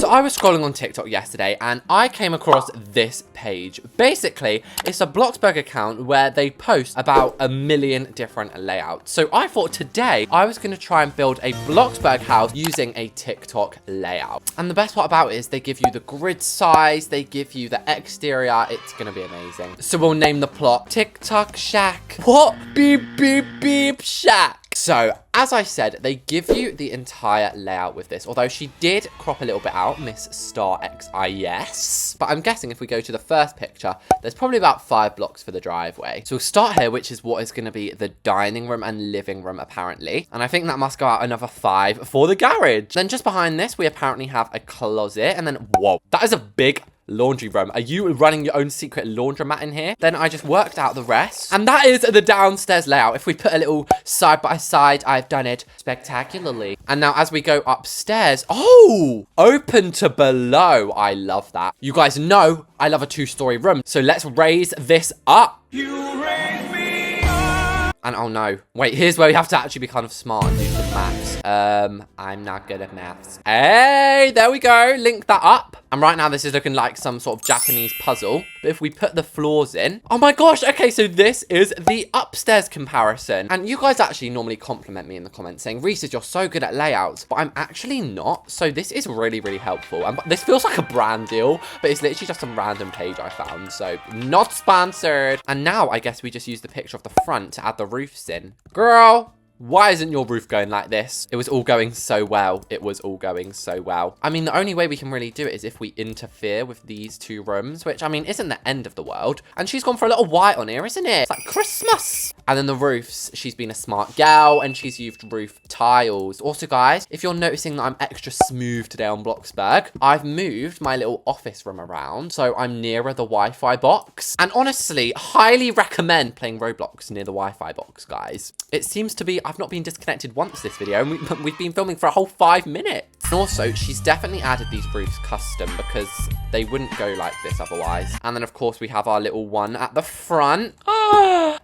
So I was scrolling on TikTok yesterday and I came across this page. Basically, it's a Bloxburg account where they post about a million different layouts. So I thought today I was going to try and build a Bloxburg house using a TikTok layout. And the best part about it is they give you the grid size, they give you the exterior. It's going to be amazing. So we'll name the plot TikTok Shack. What? Beep, beep, beep, shack. So, as I said, they give you the entire layout with this, although she did crop a little bit out, Miss Star XIS. But I'm guessing if we go to the first picture, there's probably about 5 blocks for the driveway. So we'll start here, which is what is going to be the dining room and living room, apparently. And I think that must go out another 5 for the garage. Then just behind this, we apparently have a closet. And then, whoa, that is a big laundry room. Are you running your own secret laundromat in here? Then I just worked out the rest. And that is the downstairs layout. If we put a little side by side, I've done it spectacularly. And now as we go upstairs, oh, open to below. I love that. You guys know I love a 2-story room. So let's raise this up. You raise me up. And oh no, wait, here's where we have to actually be kind of smart and do some maths. I'm not good at maths. Hey, there we go. Link that up. And right now this is looking like some sort of Japanese puzzle. But if we put the floors in, oh my gosh. Okay, so this is the upstairs comparison. And you guys actually normally compliment me in the comments saying, Reese, you're so good at layouts, but I'm actually not. So this is really, really helpful. And this feels like a brand deal, but it's literally just some random page I found. So not sponsored. And now I guess we just use the picture of the front to add the roofs in. Girl, why isn't your roof going like this? It was all going so well. It was all going so well. I mean, the only way we can really do it is if we interfere with these 2 rooms, which, I mean, isn't the end of the world. And she's gone for a little white on here, isn't it? It's like Christmas. And then the roofs, she's been a smart gal and she's used roof tiles. Also, guys, if you're noticing that I'm extra smooth today on Bloxburg, I've moved my little office room around. So I'm nearer the Wi-Fi box. And honestly, highly recommend playing Roblox near the Wi-Fi box, guys. It seems to be, I've not been disconnected once this video, and we've been filming for a whole 5 minutes. And also, she's definitely added these roofs custom because they wouldn't go like this otherwise. And then, of course, we have our little one at the front.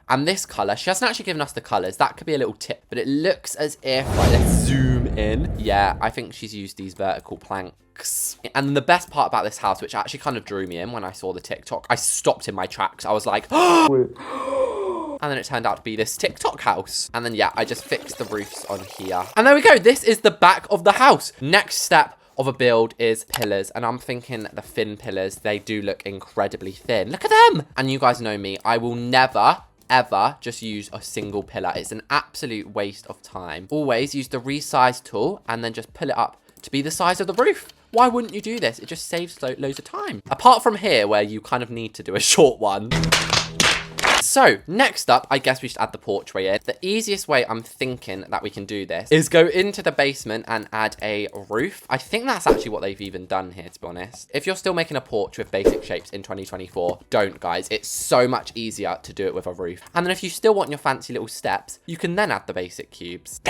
And this colour, she hasn't actually given us the colours. That could be a little tip, but it looks as if, right, let's zoom in. Yeah, I think she's used these vertical planks. And the best part about this house, which actually kind of drew me in when I saw the TikTok, I stopped in my tracks. I was like, and then it turned out to be this TikTok house. And then, yeah, I just fixed the roofs on here. And there we go. This is the back of the house. Next step of a build is pillars. And I'm thinking the thin pillars, they do look incredibly thin. Look at them. And you guys know me. I will never, ever just use a single pillar. It's an absolute waste of time. Always use the resize tool and then just pull it up to be the size of the roof. Why wouldn't you do this? It just saves loads of time. Apart from here, where you kind of need to do a short one. So, next up, I guess we should add the porchway in. The easiest way I'm thinking that we can do this is go into the basement and add a roof. I think that's actually what they've even done here, to be honest. If you're still making a porch with basic shapes in 2024, don't, guys. It's so much easier to do it with a roof. And then if you still want your fancy little steps, you can then add the basic cubes.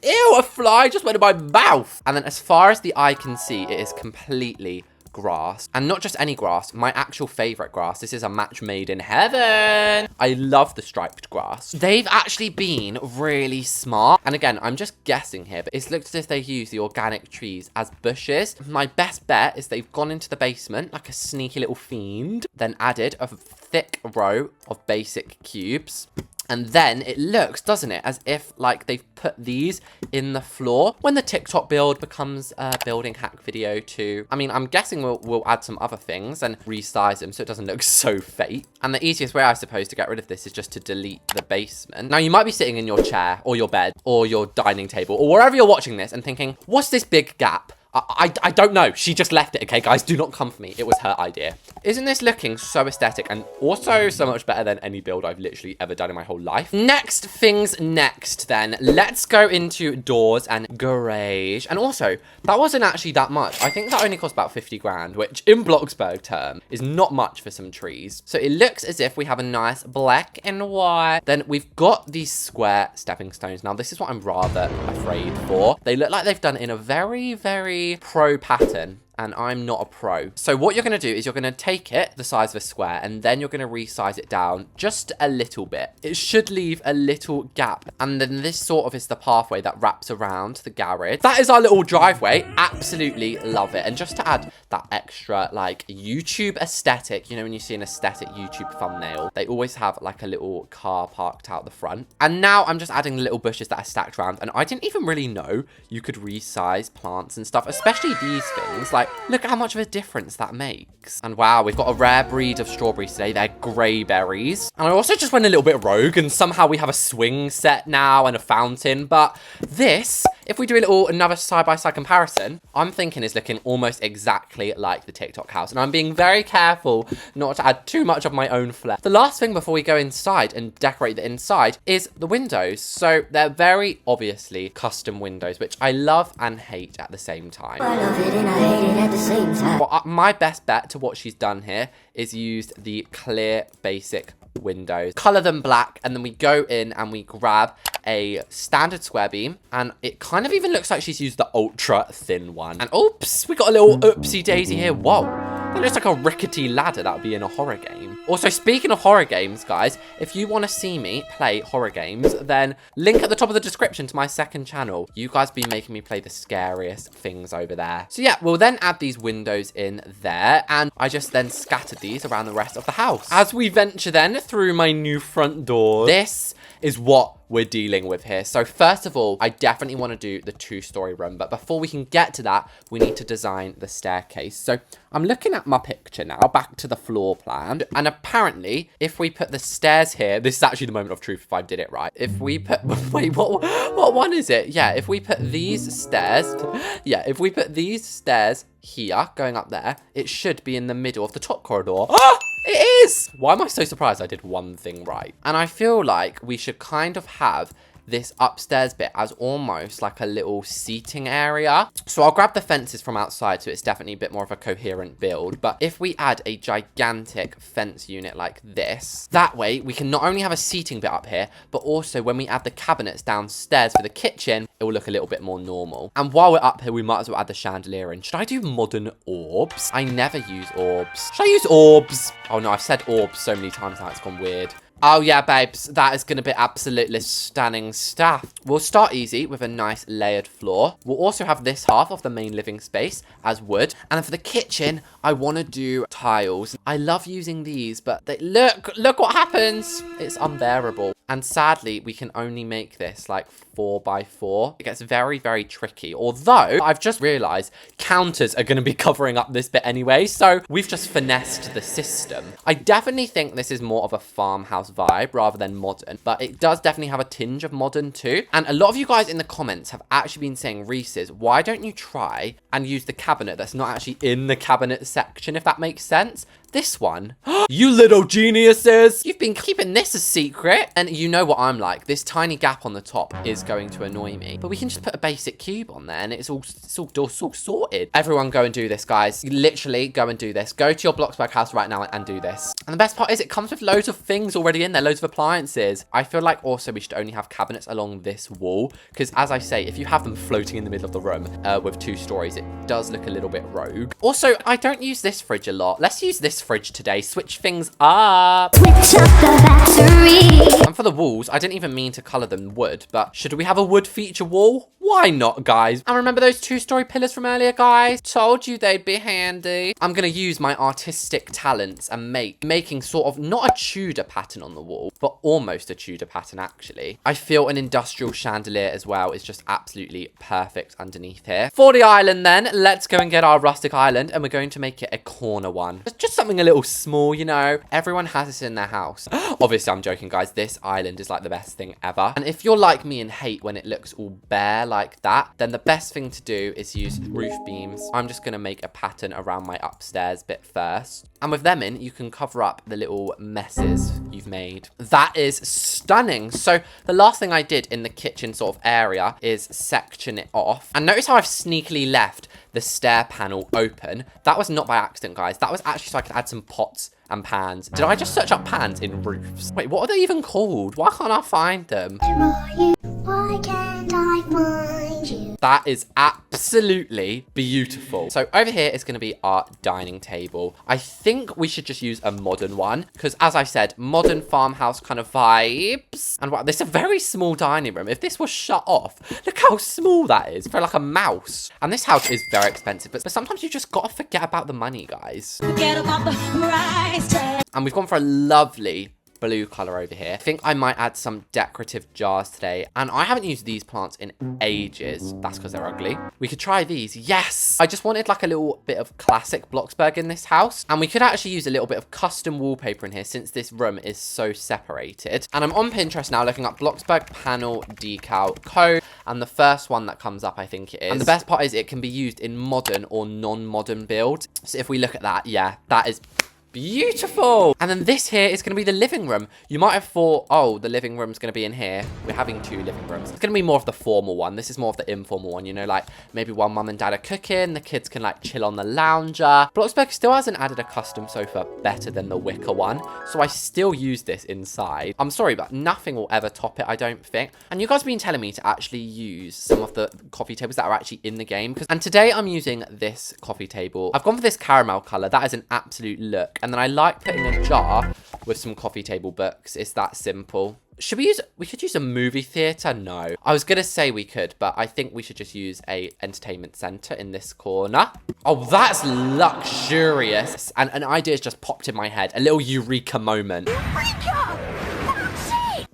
Ew, a fly just went in my mouth. And then as far as the eye can see, it is completely grass, and not just any grass, my actual favorite grass. This is a match made in heaven. I love the striped grass. They've actually been really smart, and again, I'm just guessing here, but it's looked as if they use the organic trees as bushes. My best bet is they've gone into the basement like a sneaky little fiend, then added a thick row of basic cubes. And then it looks, doesn't it, as if like they've put these in the floor. When the TikTok build becomes a building hack video too. I mean, I'm guessing we'll add some other things and resize them so it doesn't look so fake. And the easiest way, I suppose, to get rid of this is just to delete the basement. Now, you might be sitting in your chair or your bed or your dining table or wherever you're watching this and thinking, what's this big gap? I don't know. She just left it, okay, guys? Do not come for me. It was her idea. Isn't this looking so aesthetic and also so much better than any build I've literally ever done in my whole life? Next things next, then. Let's go into doors and garage. And also, that wasn't actually that much. I think that only cost about 50 grand, which in Bloxburg term is not much for some trees. So it looks as if we have a nice black and white. Then we've got these square stepping stones. Now, this is what I'm rather afraid for. They look like they've done it in a very, very pro pattern. and I'm not a pro. So what you're going to do is you're going to take it the size of a square, and then you're going to resize it down just a little bit. It should leave a little gap, and then this sort of is the pathway that wraps around the garage. That is our little driveway. Absolutely love it. And just to add that extra like YouTube aesthetic, you know, when you see an aesthetic YouTube thumbnail, they always have like a little car parked out the front. And now I'm just adding the little bushes that are stacked around, and I didn't even really know you could resize plants and stuff, especially these things. Like, look at how much of a difference that makes. And wow, we've got a rare breed of strawberries today. They're grey berries. And I also just went a little bit rogue, and somehow we have a swing set now and a fountain. But this, if we do another side-by-side comparison, I'm thinking is looking almost exactly like the TikTok house. And I'm being very careful not to add too much of my own flair. The last thing before we go inside and decorate the inside is the windows. So they're very obviously custom windows, which I love and hate at the same time. I love it and I hate it at the same time. Well, my best bet to what she's done here is used the clear basic windows, color them black, and then we go in and we grab a standard square beam, and it kind of even looks like she's used the ultra thin one. And oops, we got a little oopsie daisy here. Whoa, that looks like a rickety ladder that would be in a horror game. Also, speaking of horror games, guys, if you want to see me play horror games, then link at the top of the description to my second channel. You guys be making me play the scariest things over there. So yeah, we'll then add these windows in there, and I just then scattered these around the rest of the house. As we venture then through my new front door, this is what we're dealing with here. So first of all, I definitely want to do the 2-story room, but before we can get to that, we need to design the staircase. So I'm looking at my picture now, back to the floor plan, and apparently if we put the stairs here, this is actually the moment of truth if I did it right. If we put, wait, what one is it? Yeah, if we put these stairs, if we put these stairs here, going up there, it should be in the middle of the top corridor. Ah! It is! Why am I so surprised I did one thing right? And I feel like we should kind of have this upstairs bit as almost like a little seating area. So I'll grab the fences from outside, so it's definitely a bit more of a coherent build. But if we add a gigantic fence unit like this, that way we can not only have a seating bit up here, but also when we add the cabinets downstairs for the kitchen, it will look a little bit more normal. And while we're up here, we might as well add the chandelier in. Should I do modern orbs? I never use orbs. Should I use orbs? Oh no, I've said orbs so many times now, it's gone weird. Oh yeah, babes, that is going to be absolutely stunning stuff. We'll start easy with a nice layered floor. We'll also have this half of the main living space as wood. And for the kitchen, I want to do tiles. I love using these, but they, look what happens. It's unbearable. And sadly, we can only make this like 4x4. It gets very, very tricky. Although, I've just realized counters are going to be covering up this bit anyway. So we've just finessed the system. I definitely think this is more of a farmhouse vibe rather than modern, but it does definitely have a tinge of modern too. And a lot of you guys in the comments have actually been saying, Reese's, why don't you try and use the cabinet that's not actually in the cabinet section, if that makes sense? This one, you little geniuses, you've been keeping this a secret. And you know what I'm like, this tiny gap on the top is going to annoy me, but we can just put a basic cube on there and it's all sorted. Everyone go and do this, guys. Literally go and do this. Go to your Bloxburg house right now and do this. And the best part is it comes with loads of things already in there, loads of appliances. I feel like also we should only have cabinets along this wall, because as I say, if you have them floating in the middle of the room with 2 stories, it does look a little bit rogue. Also, I don't use this fridge a lot. Let's use this fridge today. Switch things up. Switch up the battery. And for the walls, I didn't even mean to color them wood, but should we have a wood feature wall? Why not, guys? And remember those 2-story pillars from earlier, guys? Told you they'd be handy. I'm gonna use my artistic talents and making sort of not a Tudor pattern on the wall, but almost a Tudor pattern actually. I feel an industrial chandelier as well is just absolutely perfect underneath here. For the island then, let's go and get our rustic island, and we're going to make it a corner one. It's just something a little small, you know. Everyone has this in their house. Obviously, I'm joking, guys. This island is like the best thing ever. And if you're like me and hate when it looks all bare like that, then the best thing to do is use roof beams. I'm just gonna make a pattern around my upstairs bit first. And with them in, you can cover up the little messes you've made. That is stunning. So the last thing I did in the kitchen sort of area is section it off. And notice how I've sneakily left the stair panel open. That was not by accident, guys. That was actually so I could add some pots and pans. Did I just search up pans in roofs? Wait, what are they even called? Why can't I find them? Why can't I find you? That is absolutely beautiful. So over here is going to be our dining table. I think we should just use a modern one because, as I said, modern farmhouse kind of vibes. And wow, this is a very small dining room. If this was shut off, look how small that is for like a mouse. And this house is very expensive, but sometimes you just got to forget about the money, guys. Forget about the price tag. And we've gone for a lovely blue color over here. I think I might add some decorative jars today, and I haven't used these plants in ages. That's because they're ugly. We could try these. Yes, I just wanted like a little bit of classic Bloxburg in this house, and we could actually use a little bit of custom wallpaper in here since this room is so separated. And I'm on Pinterest now looking up Bloxburg panel decal code, and the first one that comes up I think it is, and the best part is it can be used in modern or non-modern build. So if we look at that, yeah, that is beautiful. And then this here is going to be the living room. You might have thought, oh, the living room's going to be in here. We're having two living rooms. It's going to be more of the formal one. This is more of the informal one, you know, like maybe while mum and dad are cooking, the kids can like chill on the lounger. Bloxburg still hasn't added a custom sofa better than the wicker one, so I still use this inside. I'm sorry, but nothing will ever top it, I don't think. And you guys have been telling me to actually use some of the coffee tables that are actually in the game, and today I'm using this coffee table. I've gone for this caramel color. That is an absolute look. And then I like putting a jar with some coffee table books. It's that simple. Should we could use a movie theater? No. I was going to say we could, but I think we should just use a entertainment center in this corner. Oh, that's luxurious. And an idea has just popped in my head. A little eureka moment. Eureka!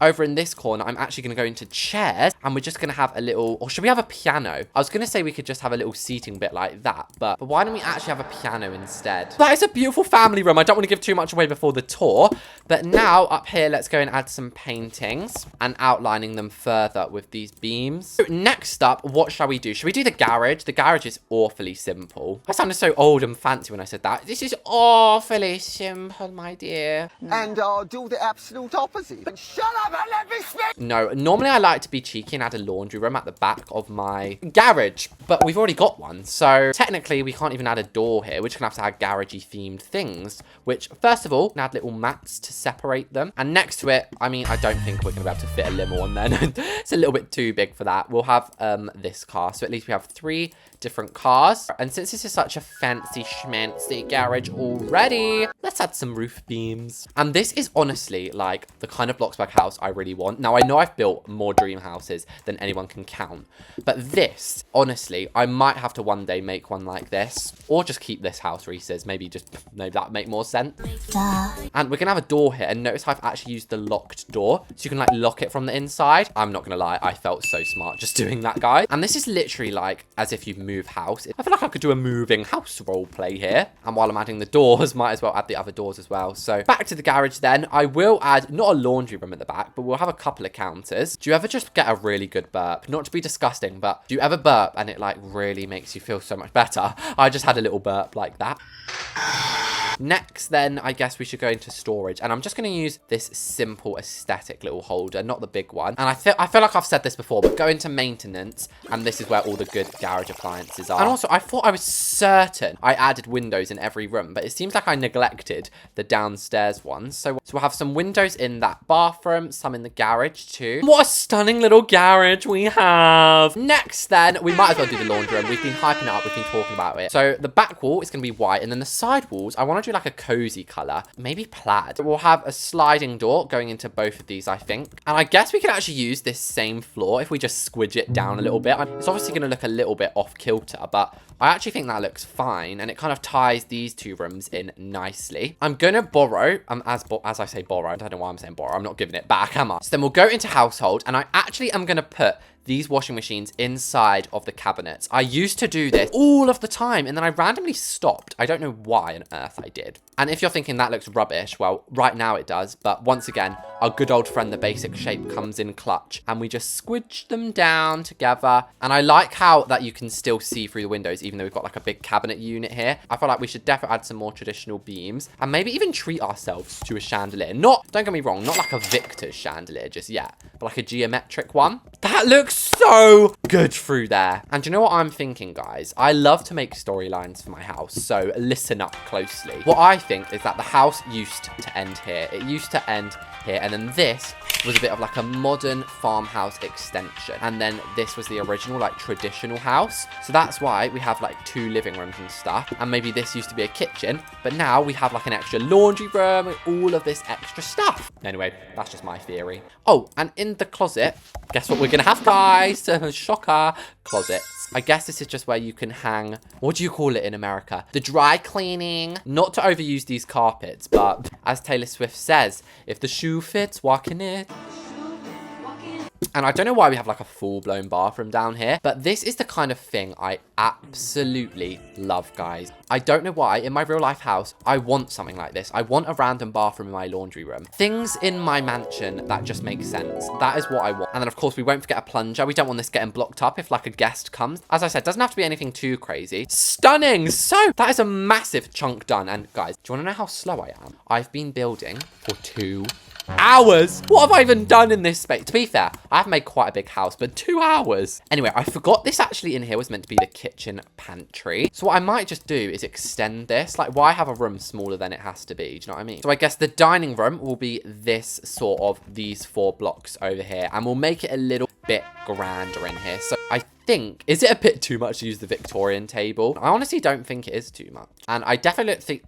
Over in this corner, I'm actually going to go into chairs, and we're just going to have a little, or should we have a piano? I was going to say we could just have a little seating bit like that, but why don't we actually have a piano instead? That is a beautiful family room. I don't want to give too much away before the tour, but now up here, let's go and add some paintings and outlining them further with these beams. So next up, what shall we do? Should we do the garage? The garage is awfully simple. I sounded so old and fancy when I said that. This is awfully simple, my dear. And I'll do the absolute opposite. But shut up and let me speak! No, normally I like to be cheeky and add a laundry room at the back of my garage, but we've already got one, so technically we can't even add a door here. We're just gonna have to add garagey themed things, which first of all, add little mats to separate them, and next to it, I mean, I don't think we're gonna be able to fit a limo on there. It's a little bit too big for that. We'll have this car, so at least we have 3 different cars, and since this is such a fancy schmancy garage already, let's add some roof beams. And this is honestly like the kind of Bloxburg house I really want. Now I know I've built more dream houses than anyone can count, but this, honestly, I might have to one day make one like this, or just keep this house, Reese's. Maybe that make more sense. And we're gonna have a door here, and notice how I've actually used the locked door, so you can like lock it from the inside. I'm not gonna lie, I felt so smart just doing that, guys. And this is literally like as if you've moved house. I feel like I could do a moving house role play here, and while I'm adding the doors, might as well add the other doors as well. So back to the garage then. I will add not a laundry room at the back, but we'll have a couple of counters. Do you ever just get a really good burp? Not to be disgusting, but do you ever burp and it like really makes you feel so much better? I just had a little burp like that. Next, then, I guess we should go into storage. And I'm just going to use this simple aesthetic little holder, not the big one. And I feel like I've said this before, but go into maintenance, and this is where all the good garage appliances are. And also, I thought I was certain I added windows in every room, but it seems like I neglected the downstairs ones. So we'll have some windows in that bathroom, some in the garage too. What a stunning little garage we have. Next, then, we might as well do the laundry room. We've been hyping it up. We've been talking about it. So the back wall is going to be white, and then the side walls, I want to do like a cozy color, maybe plaid. We'll have a sliding door going into both of these, I think. And I guess we could actually use this same floor if we just squidge it down a little bit. It's obviously going to look a little bit off kilter, but I actually think that looks fine, and it kind of ties these 2 rooms in nicely. I'm going to borrow, as I say borrow, I don't know why I'm saying borrow, I'm not giving it back, am I? So then we'll go into household, and I actually am going to put these washing machines inside of the cabinets. I used to do this all of the time, and then I randomly stopped. I don't know why on earth I did. And if you're thinking that looks rubbish, well, right now it does. But once again, our good old friend, the basic shape, comes in clutch, and we just squidge them down together. And I like how that you can still see through the windows, even though we've got like a big cabinet unit here. I feel like we should definitely add some more traditional beams, and maybe even treat ourselves to a chandelier. Don't get me wrong, not like a Victor's chandelier just yet, but like a geometric one. That looks so good through there. And you know what I'm thinking, guys? I love to make storylines for my house, so listen up closely. What I think is that the house used to end here. It used to end here, and then this was a bit of like a modern farmhouse extension, and then this was the original like traditional house. So that's why we have like 2 living rooms and stuff, and maybe this used to be a kitchen, but now we have like an extra laundry room and all of this extra stuff. Anyway, that's just my theory. Oh, and in the closet, guess what we're gonna have, guys? Shocker. Closets. I guess this is just where you can hang, what do you call it in America? The dry cleaning. Not to overuse these carpets, but as Taylor Swift says, if the shoe fits, walk in it. And I don't know why we have like a full-blown bathroom down here, but this is the kind of thing I absolutely love, guys. I don't know why, in my real life house, I want something like this. I want a random bathroom in my laundry room. Things in my mansion that just make sense. That is what I want. And then, of course, we won't forget a plunger. We don't want this getting blocked up if like a guest comes. As I said, doesn't have to be anything too crazy. Stunning! So, that is a massive chunk done. And guys, do you want to know how slow I am? I've been building for 2 hours. What have I even done in this space? To be fair, I've made quite a big house, but 2 hours. Anyway, I forgot this actually in here was meant to be the kitchen pantry. So what I might just do is extend this. Like, why have a room smaller than it has to be? Do you know what I mean? So I guess the dining room will be this sort of these 4 blocks over here, and we'll make it a little bit grander in here. So I think, is it a bit too much to use the Victorian table? I honestly don't think it is too much. And I definitely think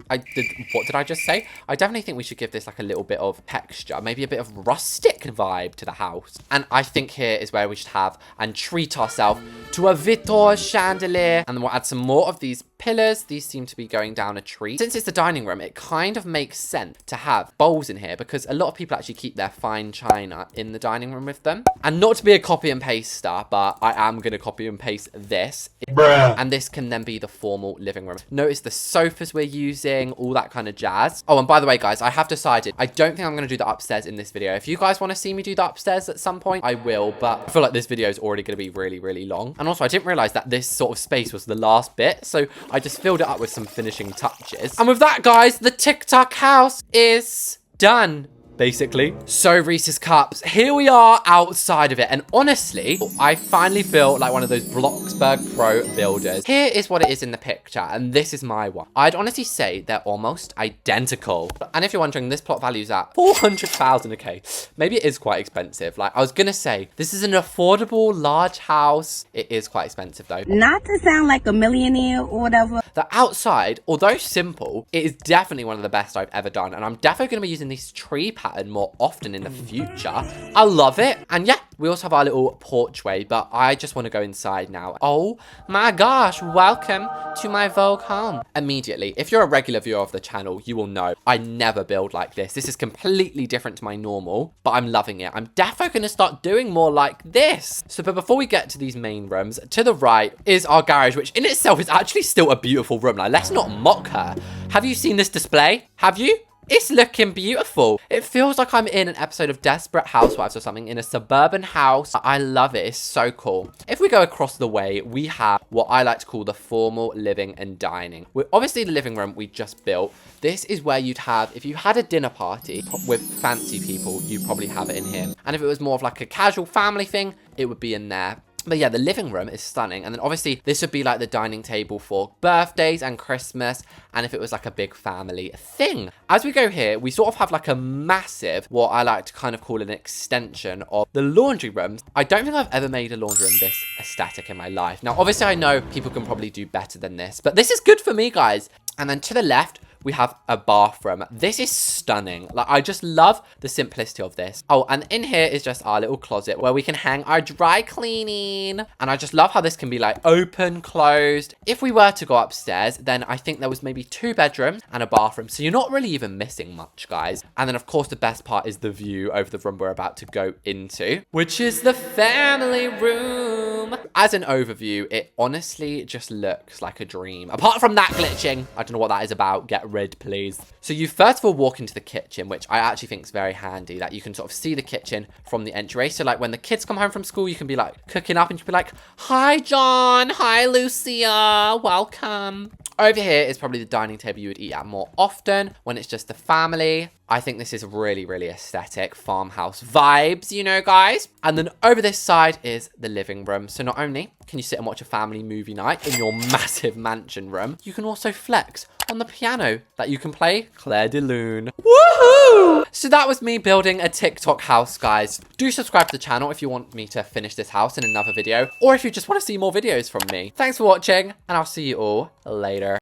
what did I just say? I definitely think we should give this like a little bit of texture, maybe a bit of rustic vibe to the house. And I think here is where we should have and treat ourselves to a Victor chandelier. And then we'll add some more of these pillars. These seem to be going down a tree. Since it's the dining room, it kind of makes sense to have bowls in here because a lot of people actually keep their fine china in the dining room with them. And not to be a copy and paster, but I am going to copy and paste this. Bruh. And this can then be the formal living room. Notice the sofas we're using, all that kind of jazz. Oh, and by the way, guys, I have decided I don't think I'm going to do the upstairs in this video. If you guys want to see me do the upstairs at some point, I will, but I feel like this video is already going to be really, really long. And also, I didn't realize that this sort of space was the last bit, so I just filled it up with some finishing touches. And with that, guys, the TikTok house is done. Basically. So Reese's Cups, here we are outside of it. And honestly, I finally feel like one of those Bloxburg Pro builders. Here is what it is in the picture, and this is my one. I'd honestly say they're almost identical. And if you're wondering, this plot value is at 400,000. Okay, maybe it is quite expensive. Like, I was gonna say, this is an affordable, large house. It is quite expensive though. Not to sound like a millionaire or whatever. The outside, although simple, it is definitely one of the best I've ever done. And I'm definitely gonna be using this tree pattern more often in the future. I love it. And yeah, we also have our little porchway, but I just want to go inside now. Oh my gosh, welcome to my Vogue home. Immediately, if you're a regular viewer of the channel, you will know I never build like this. This is completely different to my normal, but I'm loving it. I'm definitely going to start doing more like this. So, but before we get to these main rooms, to the right is our garage, which in itself is actually still a beautiful room. Like, let's not mock her. Have you seen this display? Have you? It's looking beautiful. It feels like I'm in an episode of Desperate Housewives or something in a suburban house. I love it. It's so cool. If we go across the way, we have what I like to call the formal living and dining. Obviously, the living room we just built. This is where you'd have, if you had a dinner party with fancy people, you'd probably have it in here. And if it was more of like a casual family thing, it would be in there. But yeah, the living room is stunning. And then obviously this would be like the dining table for birthdays and Christmas. And if it was like a big family thing. As we go here, we sort of have like a massive, what I like to kind of call an extension of the laundry rooms. I don't think I've ever made a laundry room this aesthetic in my life. Now, obviously I know people can probably do better than this, but this is good for me, guys. And then to the left, we have a bathroom. This is stunning. Like, I just love the simplicity of this. Oh, and in here is just our little closet where we can hang our dry cleaning. And I just love how this can be like open, closed. If we were to go upstairs, then I think there was maybe 2 bedrooms and a bathroom. So you're not really even missing much, guys. And then of course, the best part is the view over the room we're about to go into, which is the family room. As an overview, it honestly just looks like a dream. Apart from that glitching, I don't know what that is about. Get rid, please. So you first of all walk into the kitchen, which I actually think is very handy, that you can sort of see the kitchen from the entryway. So like when the kids come home from school, you can be like cooking up and you can be like, hi John, hi Lucia, welcome. Over here is probably the dining table you would eat at more often when it's just the family. I think this is really, really aesthetic farmhouse vibes, you know, guys. And then over this side is the living room. So not only can you sit and watch a family movie night in your massive mansion room, you can also flex on the piano that you can play Claire de Lune. Woohoo! So that was me building a TikTok house, guys. Do subscribe to the channel if you want me to finish this house in another video, or if you just want to see more videos from me. Thanks for watching, and I'll see you all later.